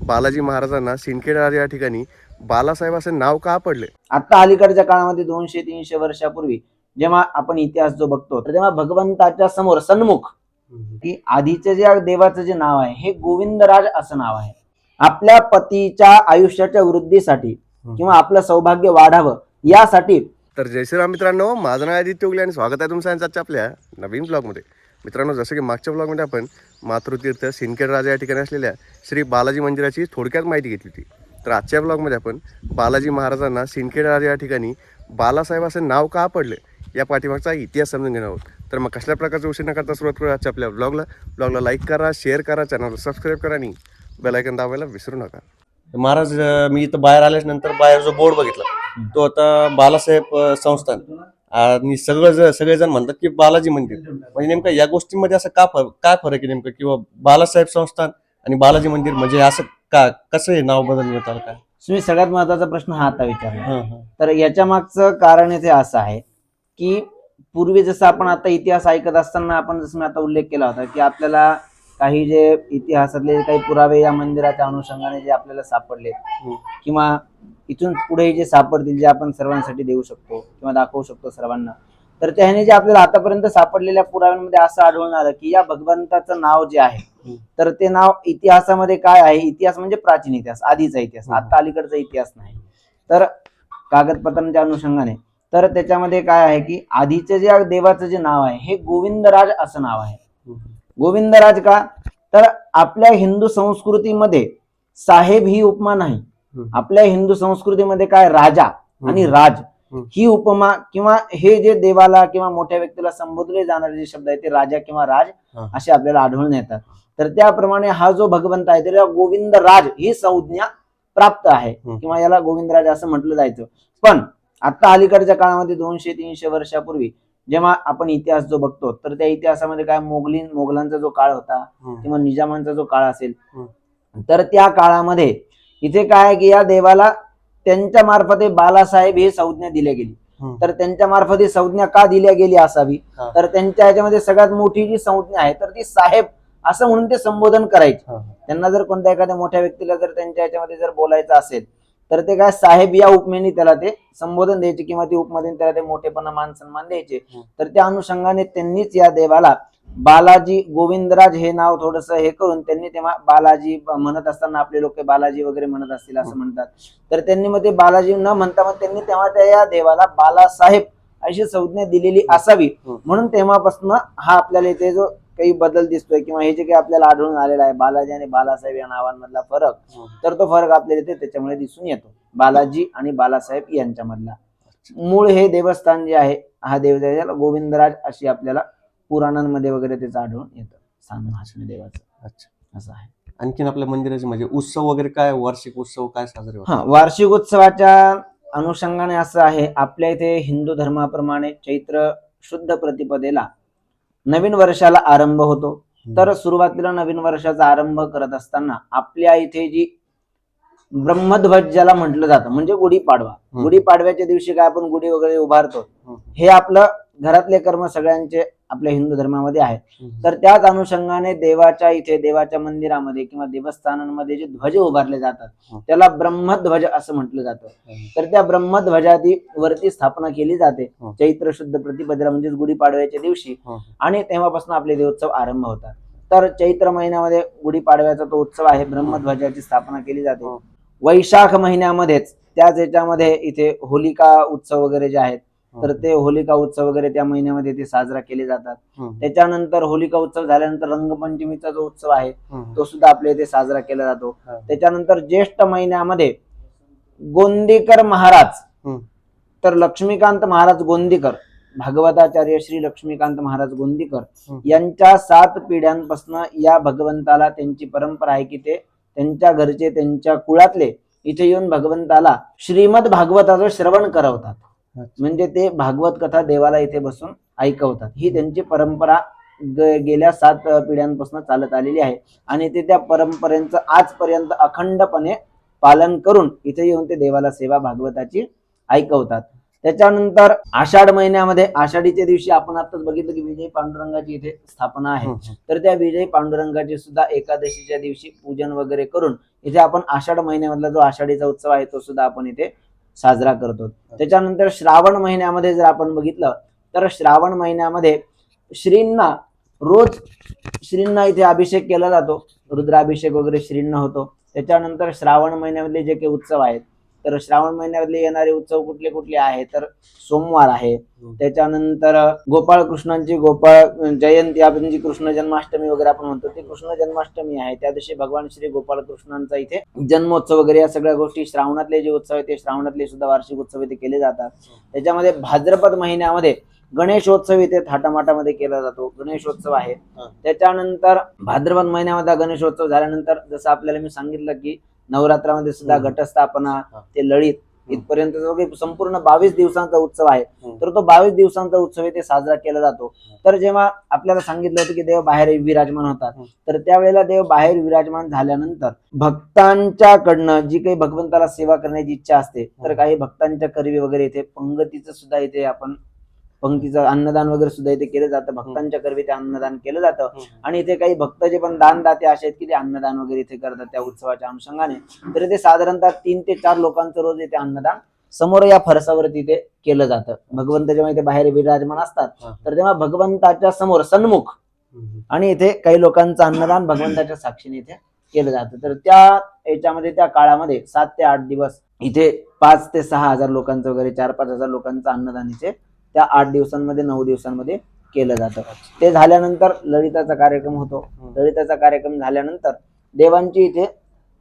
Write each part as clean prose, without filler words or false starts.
बालाजी महाराजांना सिंदखेड या ठिकाणी बालासाहेब असे नाव का पडले? आता अलीकडच्या काळामध्ये 200-300 वर्षापूर्वी जेव्हा आपण इतिहास जो बघतो तर तेव्हा भगवंताच्या समोर सन्मुख की आधीचे जे देवाचं जे नाव आहे हे गोविंदराज असं नाव आहे. आपल्या पतीच्या आयुष्याच्या वृद्धीसाठी किंवा आपलं सौभाग्य वाढावं यासाठी. तर जय श्रीराम मित्रांनो, माझं नाव आदित्य उगले आणि स्वागत आहे तुमचं आजच्या आपल्या नवीन ब्लॉगमध्ये. मित्रांनो, जसं की मागच्या ब्लॉगमध्ये आपण मातृतीर्थ सिंदखेड राजा या ठिकाणी असलेल्या श्री बालाजी मंदिराची थोडक्यात माहिती घेतली होती. तर आजच्या ब्लॉगमध्ये आपण बालाजी महाराजांना सिंदखेड राजा या ठिकाणी बालासाहेब असे नाव का पडले या पाठीमागचा इतिहास समजून घेणार आहोत. तर मग कसल्या प्रकारचा उशीर न करता सुरुवात करू आजच्या आपल्या ब्लॉगला लाईक करा, शेअर करा, चॅनलला सबस्क्राईब करा आणि बेल आयकॉन दाबायला विसरू नका. महाराज, मी इथं बाहेर आल्याच्या नंतर बाहेर जो बोर्ड बघितला तो आता बालासाहेब संस्थान आणि सगळेजण म्हणतात की बालाजी मंदिर. म्हणजे नेमकं या गोष्टींमध्ये असं काय फरक आहे नेमकं, किंवा बालासाहेब संस्थान आणि बालाजी मंदिर म्हणजे असं का कसं हे नाव बदलण्यात आलं काय? तुम्ही सगळ्यात महत्वाचा प्रश्न हा आता विचारला. तर याच्या मागचं कारण इथे असं आहे की पूर्वी जसं आपण आता इतिहास ऐकत असताना आपण जसं मी आता उल्लेख केला होता की आपल्याला काही जे इतिहासातले काही पुरावे या मंदिराच्या अनुषंगाने जे आपल्याला सापडले किंवा इथून पुढे जे सापडतील जे आपण सर्वांसाठी देऊ शकतो किंवा दाखवू शकतो सर्वांना, तर त्याने जे आपल्याला आतापर्यंत सापडलेल्या पुराव्यांमध्ये असं आढळून आलं की या भगवंताचं नाव जे आहे तर ते नाव इतिहासामध्ये काय आहे, इतिहास म्हणजे प्राचीन इतिहास, आधीचा इतिहास, आता अलीकडचा इतिहास नाही. तर कागदपत्रांच्या अनुषंगाने तर त्याच्यामध्ये काय आहे की आधीचे जे देवाचं जे नाव आहे हे गोविंदराज असं नाव आहे. गोविंदराज का? तर आपल्या हिंदू संस्कृतीमध्ये साहेब ही उपमा नाही. आपल्या हिंदू संस्कृतीमध्ये काय राजा आणि राज ही उपमा किंवा हे जे देवाला किंवा मोठ्या व्यक्तीला संबोधले जाणारे जे शब्द आहेत ते राजा किंवा राज असे आपल्याला आढळून येतात. तर त्याप्रमाणे हा जो भगवंत आहे त्याला गोविंदराज ही संज्ञा प्राप्त आहे किंवा याला गोविंदराज असं म्हटलं जायचं. पण आता अलीकडच्या काळामध्ये 200-300 वर्षापूर्वी जेव्हा आपण इतिहास जो बघतो तर त्या इतिहासामध्ये काय मोगलांचा जो काळ होता किंवा निजामांचा जो काळ असेल तर त्या काळामध्ये इथे काय की या देवाला त्यांच्या मार्फते बालासाहेब ही संज्ञा दिली गेली. तर त्यांच्या मार्फते संज्ञा का दिल्या गेली असावी, तर त्यांच्या ह्याच्यामध्ये सगळ्यात मोठी जी संज्ञा आहे तर ती साहेब असं म्हणून ते संबोधन करायचे. त्यांना जर कोणत्या एखाद्या मोठ्या व्यक्तीला जर त्यांच्या ह्याच्यामध्ये जर बोलायचं असेल तर ते काय साहेब या उपमेने त्याला ते संबोधन द्यायचे किंवा ती उपमेने त्याला ते मोठेपणा मान सन्मान द्यायचे. तर त्या अनुषंगाने त्यांनीच या देवाला बालाजी गोविंदराज हे नाव थोडस हे करून त्यांनी तेव्हा बालाजी म्हणत असताना आपले लोक बालाजी वगैरे म्हणत असतील असं म्हणतात. तर त्यांनी मग ते बालाजी न म्हणता मग त्यांनी तेव्हा त्या या देवाला बालासाहेब अशी संज्ञा दिलेली असावी. म्हणून तेव्हापासून हा आपल्याला इथे जो काही बदल दिसतोय किंवा हे जे काही आपल्याला आढळून आलेला आहे बालाजी आणि बालासाहेब या नावांमधला फरक, तर तो फरक आपल्याला इथे त्याच्यामुळे दिसून येतो बालाजी आणि बालासाहेब यांच्यामधला. मूळ हे देवस्थान जे आहे हा देव गोविंदराज अशी आपल्याला पुराणांमध्ये वगैरे त्याचं आढळून येतं स्थान महालक्ष्मी देवाचं. अच्छा, असं आहे. आणखीन आपल्या मंदिराचे म्हणजे उत्सव वगैरे काय, वार्षिक उत्सव काय साजरे होतात? वार्षिक उत्सवाच्या अनुषंगाने असं आहे, आपल्या इथे हिंदू धर्माप्रमाणे चैत्र शुद्ध प्रतिपदेला नवीन वर्षाला आरंभ होतो. तर सुरुवातीला नवीन वर्षाचा आरंभ करत असताना आपल्या इथे जी ब्रह्मध्वज ज्याला म्हटलं जातं म्हणजे गुढीपाडवा, गुढीपाडव्याच्या दिवशी काय आपण गुढी वगैरे उभारतो, हे आपलं घरातले कर्म सगळ्यांचे आपल्या हिंदू धर्मामध्ये आहेत. तर त्याच अनुषंगाने देवाच्या इथे देवाच्या मंदिरामध्ये किंवा देवस्थानांमध्ये जे ध्वज उभारले जातात त्याला ब्रह्मध्वज असं म्हटलं जातं. तर त्या ब्रह्मध्वजाची वरती स्थापना केली जाते चैत्र शुद्ध प्रतिपदेला म्हणजेच गुढीपाडव्याच्या दिवशी, आणि तेव्हापासून आपले देवोत्सव आरंभ होतात. तर चैत्र महिन्यामध्ये गुढीपाडव्याचा तो उत्सव आहे, ब्रह्मध्वजाची स्थापना केली जाते. वैशाख महिन्यामध्येच त्याच याच्यामध्ये इथे होलिका उत्सव वगैरे जे आहेत तर ते होलिका उत्सव वगैरे त्या महिन्यामध्ये ते साजरा केले जातात. त्याच्यानंतर होलिका उत्सव झाल्यानंतर रंगपंचमीचा जो उत्सव आहे तो सुद्धा आपल्या इथे साजरा केला जातो. त्याच्यानंतर ज्येष्ठ महिन्यामध्ये गोंदीकर महाराज, तर लक्ष्मीकांत महाराज गोंदीकर, भागवताचार्य श्री लक्ष्मीकांत महाराज गोंदीकर यांच्या 7 पिढ्यांपासून या भगवंताला त्यांची परंपरा आहे की ते त्यांच्या घरचे त्यांच्या कुळातले इथे येऊन भगवंताला श्रीमद भागवताचं श्रवण करवतात. म्हणजे ते भागवत कथा देवाला इथे बसून ऐकवतात. ही त्यांची परंपरा गेल्या 7 पिढ्यांपासून चालत आलेली आहे आणि ते त्या परंपरेचं आजपर्यंत अखंडपणे पालन करून इथे येऊन ते देवाला सेवा भागवताची ऐकवतात. त्याच्यानंतर आषाढ महिन्यामध्ये आषाढीच्या दिवशी आपण आताच बघितलं की विजय पांडुरंगाची इथे स्थापना आहे. तर त्या विजय पांडुरंगाची सुद्धा एकादशीच्या दिवशी पूजन वगैरे करून इथे आपण आषाढ महिन्यामधला जो आषाढीचा उत्सव आहे तो सुद्धा आपण इथे साजरा करतो. त्याच्यानंतर श्रावण महिन्यामध्ये जर आपण बघितलं तर श्रावण महिन्यामध्ये श्रींना रोज श्रींना इथे अभिषेक केला जातो, रुद्राभिषेक वगैरे श्रींना होतो. त्याच्यानंतर श्रावण महिन्यामधले जे काही उत्सव आहेत, तर श्रावण महिन्यामधले येणारे उत्सव कुठले कुठले आहेत तर सोमवार आहे. त्याच्यानंतर गोपाळ कृष्णांची गोपाळ जयंती, आपण जी कृष्ण जन्माष्टमी वगैरे आपण म्हणतो ते कृष्ण जन्माष्टमी आहे. त्या दिवशी भगवान श्री गोपाळ कृष्णांचा इथे जन्मोत्सव वगैरे या सगळ्या गोष्टी, श्रावणातले जे उत्सव आहेत ते श्रावणातले सुद्धा वार्षिक उत्सव इथे केले जातात. त्याच्यामध्ये भाद्रपद महिन्यामध्ये गणेशोत्सव इथे थाटामाटामध्ये केला जातो, गणेशोत्सव आहे. त्याच्यानंतर भाद्रपद महिन्यामध्ये गणेशोत्सव झाल्यानंतर जसं आपल्याला मी सांगितलं की नवरात्रामध्ये सुद्धा घटस्थापना ते ललित इथपर्यंत संपूर्ण 22 दिवसांचा उत्सव आहे. तर तो 22 दिवसांचा उत्सव इथे साजरा केला जातो. तर जेव्हा आपल्याला सांगितलं होतं की देव बाहेर विराजमान होतात, तर त्यावेळेला देव बाहेर विराजमान झाल्यानंतर भक्तांच्याकडनं जी काही भगवंताला सेवा करण्याची इच्छा असते, तर काही भक्तांच्या करवी वगैरे इथे पंगतीचं सुद्धा इथे आपण पंक्तीचं अन्नदान वगैरे सुद्धा इथे केलं जातं. भक्तांच्या करवी ते अन्नदान केलं जातं. आणि इथे काही भक्त जे पण दानदाते असे आहेत की ते अन्नदान वगैरे इथे करतात त्या उत्सवाच्या अनुषंगाने. तर इथे साधारणतः 3 ते 4 लोकांचं रोज इथे अन्नदान समोर या फरसावरती इथे केलं जातं. भगवंत जेव्हा इथे बाहेर विराजमान असतात तर तेव्हा भगवंताच्या समोर सन्मुख आणि इथे काही लोकांचं अन्नदान भगवंताच्या साक्षीने इथे केलं जातं. तर त्या याच्यामध्ये त्या काळामध्ये 7 ते 8 दिवस इथे 5 ते 6 हजार लोकांचं वगैरे 4-5 हजार लोकांचं अन्नदान इथे त्या 8 दिवसांमध्ये 9 दिवसांमध्ये केलं जातं. ते झाल्यानंतर ललिताचा कार्यक्रम होतो. ललिताचा कार्यक्रम झाल्यानंतर देवांची इथे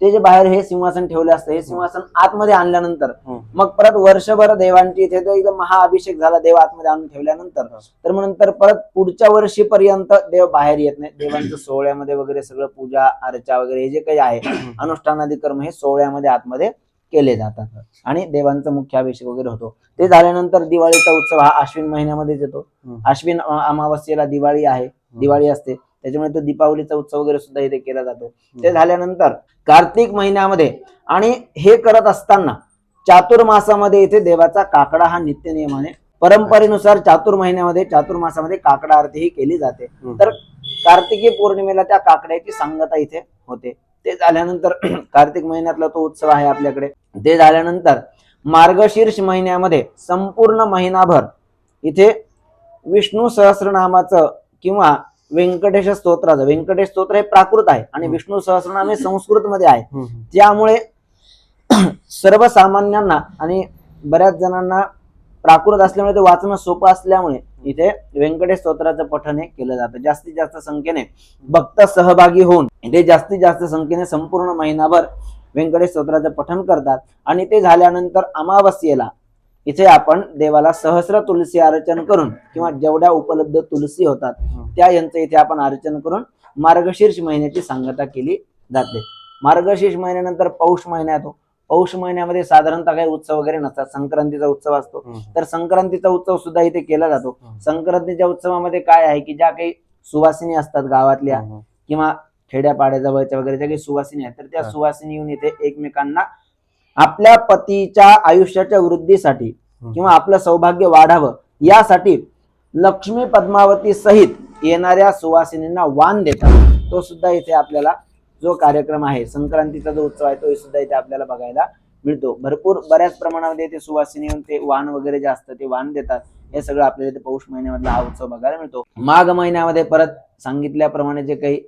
ते जे बाहेर हे सिंहासन ठेवले असतं, हे सिंहासन आतमध्ये आणल्यानंतर मग परत वर्षभर देवांची इथे जो एकदम महाअभिषेक झाला देव आतमध्ये आणून ठेवल्यानंतर, तर मग नंतर परत पुढच्या वर्षीपर्यंत देव बाहेर येत नाही. देवांचं सोहळ्यामध्ये वगैरे सगळं पूजा अर्चा वगैरे हे जे काही आहे अनुष्ठानादी कर्म हे सोहळ्यामध्ये आतमध्ये केले जातात आणि देवांचा मुख्य अभिषेक वगैरे होतो. ते झाल्यानंतर दिवाळीचा उत्सव हा अश्विन महिन्यामध्येच येतो. अश्विन अमावस्येला दिवाळी आहे, दिवाळी असते, त्याच्यामुळे तो दीपावलीचा उत्सव वगैरे सुद्धा इथे केला जातो. ते झाल्यानंतर कार्तिक महिन्यामध्ये आणि हे करत असताना चातुर्मासामध्ये इथे देवाचा काकडा हा नित्य नियमाने परंपरेनुसार चातुर्मासामध्ये काकडा आरती ही केली जाते. तर कार्तिकी पौर्णिमेला त्या काकड्याची सांगता इथे होते. ते झाल्यानंतर कार्तिक महिन्यातला तो उत्सव आहे आपल्याकडे. ते झाल्यानंतर मार्गशीर्ष महिन्यामध्ये संपूर्ण महिनाभर इथे विष्णू सहस्रनामाचं किंवा व्यंकटेश स्तोत्राचं, व्यंकटेश स्तोत्र हे प्राकृत आहे आणि विष्णू सहस्रनाम हे संस्कृत मध्ये आहे. त्यामुळे सर्वसामान्यांना आणि बऱ्याच जणांना प्राकृत असल्यामुळे ते वाचणं सोपं असल्यामुळे इथे व्यंकटेश स्तोत्राचं पठण हे केलं जातं. जास्तीत जास्त संख्येने भक्त सहभागी होऊन इथे जास्तीत जास्त संख्येने संपूर्ण महिनाभर व्यंकटेश स्तोत्राचं पठण करतात. आणि ते झाल्यानंतर अमावस्येला इथे आपण देवाला सहस्र तुलसी अर्चन करून किंवा जेवढ्या उपलब्ध तुलसी होतात त्या यांचं इथे आपण अर्चन करून मार्गशीर्ष महिन्याची सांगता केली जाते. मार्गशीर्ष महिन्यानंतर पौष महिना येतो. पौष महिन्यामध्ये साधारणतः काही उत्सव वगैरे नसतात. संक्रांतीचा उत्सव असतो, तर संक्रांतीचा उत्सव सुद्धा इथे केला जातो. संक्रांतीच्या उत्सवामध्ये काय आहे की ज्या काही सुवासिनी असतात गावातल्या किंवा खेड्यापाड्याजवळच्या वगैरे ज्या काही सुवासिनी आहेत, तर त्या सुवासिनी येऊन इथे एकमेकांना आपल्या पतीच्या आयुष्याच्या वृद्धीसाठी किंवा आपलं सौभाग्य वाढावं यासाठी लक्ष्मी पद्मावती सहित येणाऱ्या सुवासिनींना वाण देतात. तो सुद्धा इथे आपल्याला जो कार्यक्रम आहे संक्रांतीचा जो उत्सव आहे तो सुद्धा इथे आपल्याला बघायला मिळतो. भरपूर बऱ्याच प्रमाणामध्ये इथे सुवासिनी येऊन ते वाण वगैरे जे असतं ते वाण देतात. हे सगळं आपल्याला इथे पौष महिन्यामधला हा उत्सव बघायला मिळतो. माघ महिन्यामध्ये परत सांगितल्याप्रमाणे जे काही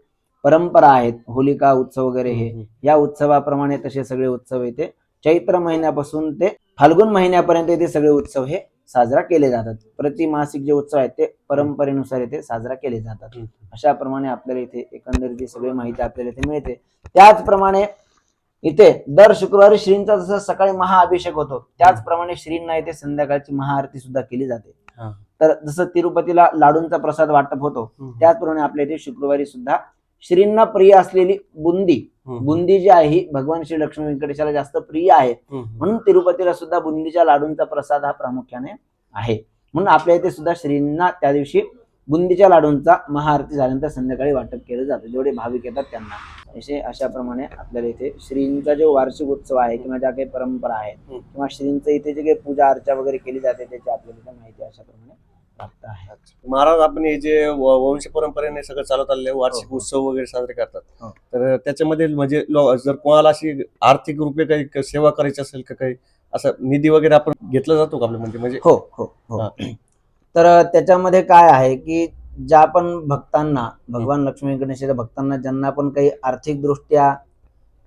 परंपरा आहेत, होलिका उत्सव वगैरे हे या उत्सवाप्रमाणे तसे सगळे उत्सव इथे चैत्र महिन्यापासून ते फाल्गुन महिन्यापर्यंत इथे सगळे उत्सव हे साजरा केले जातात. प्रति मासिक जे उत्सव आहेत ते परंपरेनुसार इथे साजरा केले जातात. अशा प्रमाणे आपल्याला इथे एकंदरीत जी सगळी माहिती आपल्याला इथे मिळते. त्याचप्रमाणे इथे दर शुक्रवारी श्रींचा जसं सकाळी महाअभिषेक होतो त्याचप्रमाणे श्रींना इथे संध्याकाळची महाआरती सुद्धा केली जाते. तर जसं तिरुपतीला लाडूंचा प्रसाद वाटप होतो त्याचप्रमाणे आपल्या इथे शुक्रवारी सुद्धा श्रींना प्रिय असलेली बुंदी जी आहे ही भगवान श्री लक्ष्मी व्यंकटेशाला जास्त प्रिय आहे, म्हणून तिरुपतीला सुद्धा बुंदीच्या लाडूंचा प्रसाद हा प्रामुख्याने आहे. म्हणून आपल्या इथे सुद्धा श्रींना त्या दिवशी बुंदीच्या लाडूंचा महाआरती झाल्यानंतर संध्याकाळी वाटप केलं जातं जेवढे भाविक येतात त्यांना. अशा प्रमाणे आपल्याला इथे श्रींचा जो वार्षिक उत्सव आहे किंवा ज्या काही परंपरा आहेत किंवा श्रींचं इथे जे काही पूजा अर्चा वगैरे केली जाते त्याची आपल्याला माहिती अशा प्रमाणे प्राप्त आहे. महाराज आपण हे जे वंश परंपरेने सगळं चालत आलेलं आहे, वार्षिक हो. उत्सव वगैरे साजरे करतात, हो. तर त्याच्यामध्ये म्हणजे जर कोणाला अशी आर्थिक रूपे काही सेवा करायची असेल का, काही असं निधी वगैरे आपण घेतला जातो का आपल्या म्हणजे हो हो हो. हा. तर त्याच्यामध्ये काय आहे की ज्या पण भक्तांना भगवान लक्ष्मी गणेशाच्या भक्तांना ज्यांना पण काही आर्थिक दृष्ट्या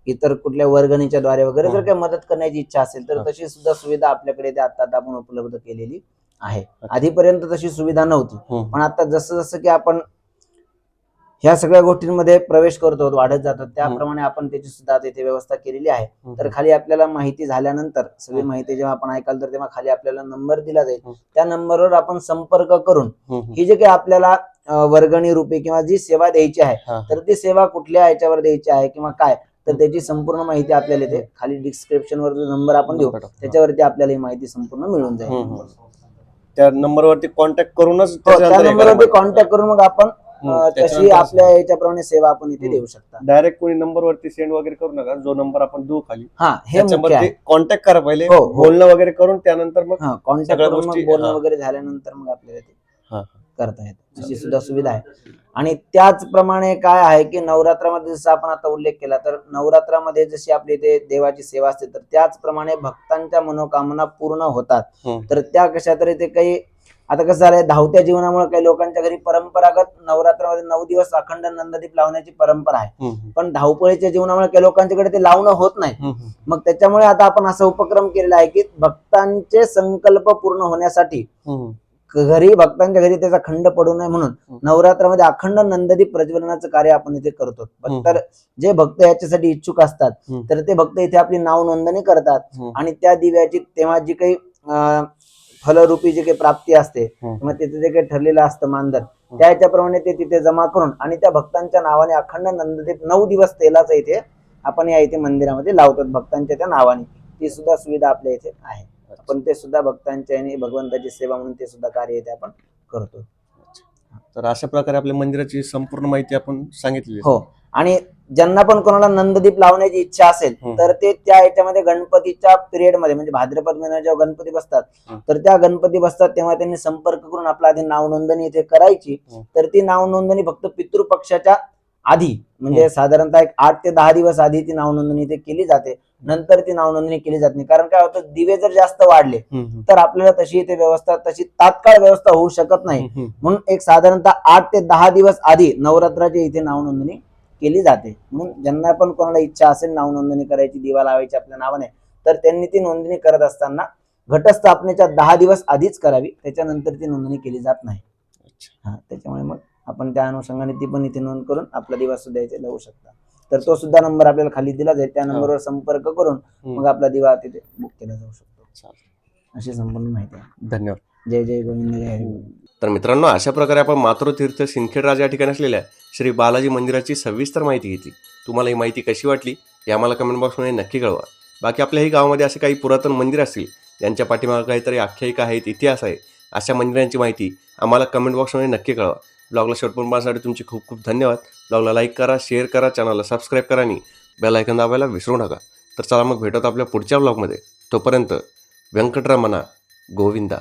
इतर कुठल्या वर्गणीच्या द्वारे वगैरे जर काही मदत करण्याची इच्छा असेल तर हा. तशी सुद्धा सुविधा आपल्याकडे ते आता आपण उपलब्ध केलेली आहे. आधीपर्यंत तशी सुविधा नव्हती, पण आता जसं जसं की आपण ह्या सगळ्या गोष्टींमध्ये प्रवेश करतो, वाढत जातो, त्याप्रमाणे आपण त्याची सुद्धा तिथे व्यवस्था केलेली आहे. तर खाली आपल्याला माहिती झाल्यानंतर सगळी माहिती जेव्हा आपण ऐकाल तर तेव्हा खाली आपल्याला नंबर दिला जाईल. त्या नंबरवर आपण संपर्क करून ही जे काही आपल्याला वर्गणी रूपी किंवा जी सेवा द्यायची आहे तर ती सेवा कुठल्या याच्यावर द्यायची आहे किंवा काय, तर त्याची संपूर्ण माहिती आपल्याला इथे खाली डिस्क्रिप्शन वर जो नंबर आपण देऊ त्याच्यावरती आपल्याला ही माहिती संपूर्ण मिळून जाईल. त्या नंबरवरती कॉन्टॅक्ट करूनच त्या नंबरवरती कॉन्टॅक्ट करून मग आपण तशी आपल्या याच्याप्रमाणे सेवा आपण इथे देऊ शकता. डायरेक्ट कोणी नंबरवरती सेंड वगैरे करू नका, जो नंबर आपण देऊ खाली हा हे मुख्य आहे. कॉन्टॅक्ट करा पहिले, हो, हो. बोलणं वगैरे करून त्यानंतर मग कॉन्टॅक्ट सगळ्या करून मग गोष्टी, बोलणं हा. वगैरे झाल्यानंतर मग आपल्याला ते हा. करता येतं, अशी सुद्धा सुविधा आहे. आणि त्याचप्रमाणे काय आहे की नवरात्रामध्ये जसं आपण आता उल्लेख केला तर नवरात्रामध्ये जशी आपली इथे देवाची सेवा असते तर त्याचप्रमाणे भक्तांच्या मनोकामना पूर्ण होतात. तर त्या कशा तरी ते काही आता कसं झालंय धावत्या जीवनामुळे काही लोकांच्या घरी परंपरागत नवरात्रामध्ये 9 दिवस अखंड नंददीप लावण्याची परंपरा आहे, पण धावपळीच्या जीवनामुळे काही लोकांच्याकडे ते लावणं होत नाही. मग त्याच्यामुळे आता आपण असा उपक्रम केलेला आहे की भक्तांचे संकल्प पूर्ण होण्यासाठी घरी भक्तांच्या घरी त्याचा खंड पडू नये म्हणून नवरात्रामध्ये अखंड नंददीप प्रज्वलनाचं कार्य आपण इथे करतो. तर जे भक्त याच्यासाठी इच्छुक असतात तर ते भक्त इथे आपली नाव नोंदणी करतात आणि त्या दिव्याची तेव्हा जी काही फलरूपी जी काही प्राप्ती असते किंवा तिथे जे काही ठरलेलं असतं मानधन त्याच्याप्रमाणे ते तिथे जमा करून आणि त्या भक्तांच्या नावाने अखंड नंददीप 9 दिवस तेलाचं इथे आपण या इथे मंदिरामध्ये लावतो भक्तांच्या त्या नावाने. ती सुद्धा सुविधा आपल्या इथे आहे. पण ते सुद्धा भक्तांच्या आणि भगवंताची सेवा म्हणून ते सुद्धा कार्य इथे आपण करतो. तर अशा प्रकारे आपल्या मंदिराची संपूर्ण माहिती आपण सांगितली. हो, आणि ज्यांना पण कोणाला नंददीप लावण्याची इच्छा असेल तर ते त्या याच्यामध्ये गणपतीच्या पिरियड मध्ये म्हणजे भाद्रपद महिन्यात जेव्हा गणपती बसतात तर त्या गणपती बसतात तेव्हा त्यांनी संपर्क करून आपला आधी नाव नोंदणी इथे करायची. तर ती नाव नोंदणी फक्त पितृपक्षाच्या आधी म्हणजे साधारणतः एक 8 ते 10 दिवस आधी ती नाव नोंदणी इथे केली जाते, नंतर ती नाव नोंदणी केली जात नाही. कारण काय होतं दिवे जर जास्त वाढले तर आपल्याला तशी इथे व्यवस्था तशी तात्काळ व्यवस्था होऊ शकत नाही. म्हणून एक साधारणतः 8 ते 10 दिवस आधी नवरात्राची इथे नाव नोंदणी केली जाते. म्हणून ज्यांना पण कोणाला इच्छा असेल नाव नोंदणी करायची दिवा लावायची आपल्या नावाने तर त्यांनी ती नोंदणी करत असताना घटस्थापनेच्या 10 दिवस आधीच करावी, त्याच्यानंतर ती नोंदणी केली जात नाही. त्याच्यामुळे मग आपण त्या अनुषंगाने ती पण इथे नोंद करून आपला दिवा सुद्धा इथे लावू शकता. तर तो सुद्धा नंबर आपल्याला खाली दिला जाईल, त्या नंबरवर संपर्क करून मग आपला दिवा तिथे बुक केला जाऊ शकतो. अशी संपूर्ण माहिती आहे. धन्यवाद. जय जय गोविंद जय हरी. तर मित्रांनो, अशा प्रकारे आपण मातृतीर्थ सिंदखेड राजा या ठिकाणी असलेल्या श्री बालाजी मंदिराची सविस्तर माहिती घेतली. तुम्हाला ही माहिती कशी वाटली हे आम्हाला कमेंट बॉक्समध्ये नक्की कळवा. बाकी आपल्याही गावामध्ये असे काही पुरातन मंदिर असतील ज्यांच्या पाठीमागे काहीतरी आख्यायिका आहेत, इतिहास आहे, अशा मंदिरांची माहिती आम्हाला कमेंट बॉक्समध्ये नक्की कळवा. ब्लॉगला शेवटपर्यंत पाहण्यासाठी तुमचे खूप खूप धन्यवाद. ब्लॉगला लाईक करा, शेअर करा, चॅनलला सबस्क्राईब करा आणि बेल आयकॉन दाबायला विसरू नका. तर चला मग भेटत आपल्या पुढच्या ब्लॉगमध्ये. तोपर्यंत व्यंकटरमणा गोविंदा.